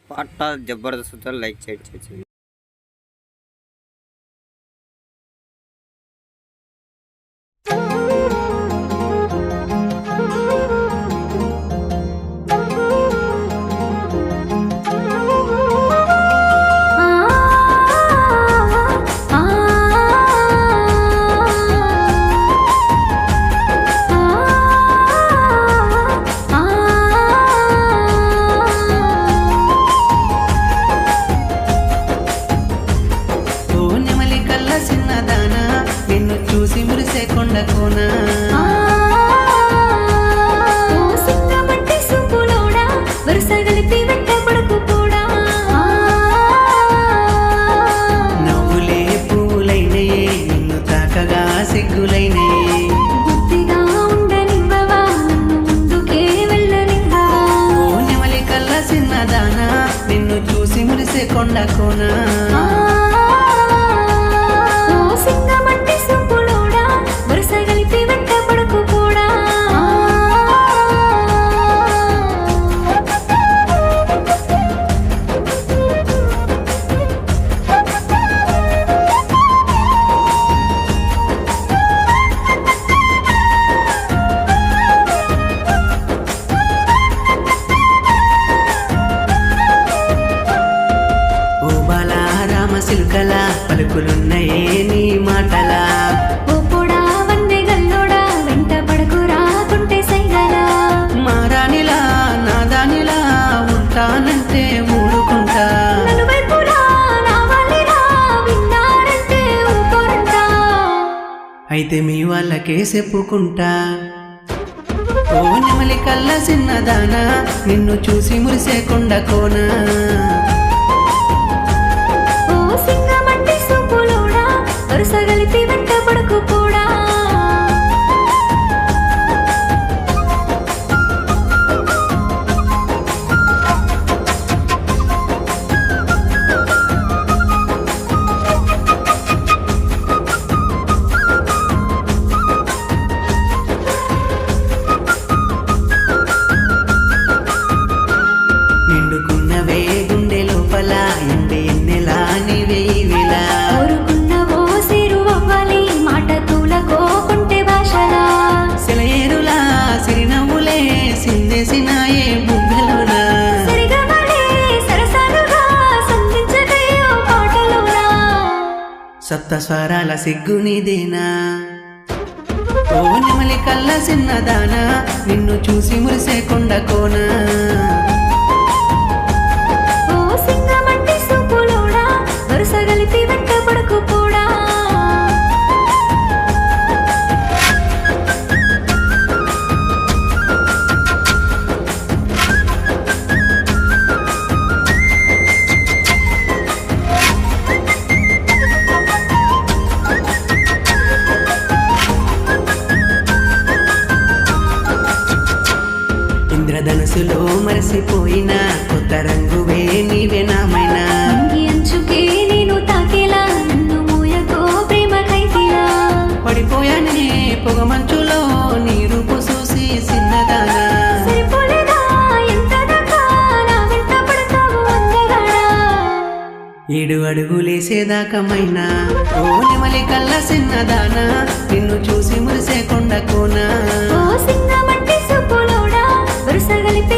పాట జబర్దస్త్ లైక్ చేయండి. నిన్ను చూసి మురిసే కొండ కోన నవ్వులే పువ్వులైనయే నిన్ను తాకగా సిగ్గులైనయే ఓ నెమలి కళ్ళ చిన్నదానా నిన్ను చూసి మురిసే కొండ కోన సిలుకలా పలుకులున్నయే నీ మాటలా ఓ పొడా వన్నె గల్లోడా వెంట పడకు రాకుంటే సైగలా మారానిలా నాదానిలా ఉంటానంటే మూడుకుంటా నలువైపులా రావాలిరా విన్నారంటే ఊరుకోరంటా అయితే మీ వాళ్ళకే చెప్పుకుంటా ఓ నెమలి కళ్ళ చిన్నదానా నిన్ను చూసి మురిసే కొండ కోన వరుసగలిపి వెంట పడకు కూడా నిండుకున్నవే గుండె లోపల ఎండి ఎన్నెలా నీవే విలా సిరినవ్వులే సిందేసినాయే బుగ్గలోనా సప్త స్వరాల సిగ్గు నీదేనా ఓ నెమలి కళ్ళ చిన్నదానా నిన్ను చూసి మురిసే కొండ కోన వరుసగలిపి వెంట పడకు కూడా ఇంద్రధనుసులో మరిసిపోయిన కొత్త రంగువే నీవే నామైనా అంచుకే నేను తాకేలా నన్ను మోయకో ప్రేమ కైతిలా పడిపోయానే పొగ మంచులో నీ రూపు చూసి చిన్నదానా సరిపోలేదా ఎంతదాకా నా వెంట పడతావు అందగాడా 7 అడుగులేసేదాకమైనా ఓ నెమలి కళ్ళ చిన్నదానా నిన్ను చూసి మురిసే కొండ కోన ఓ సింగమంటి సుబ్బులోడా వరుసగలిపి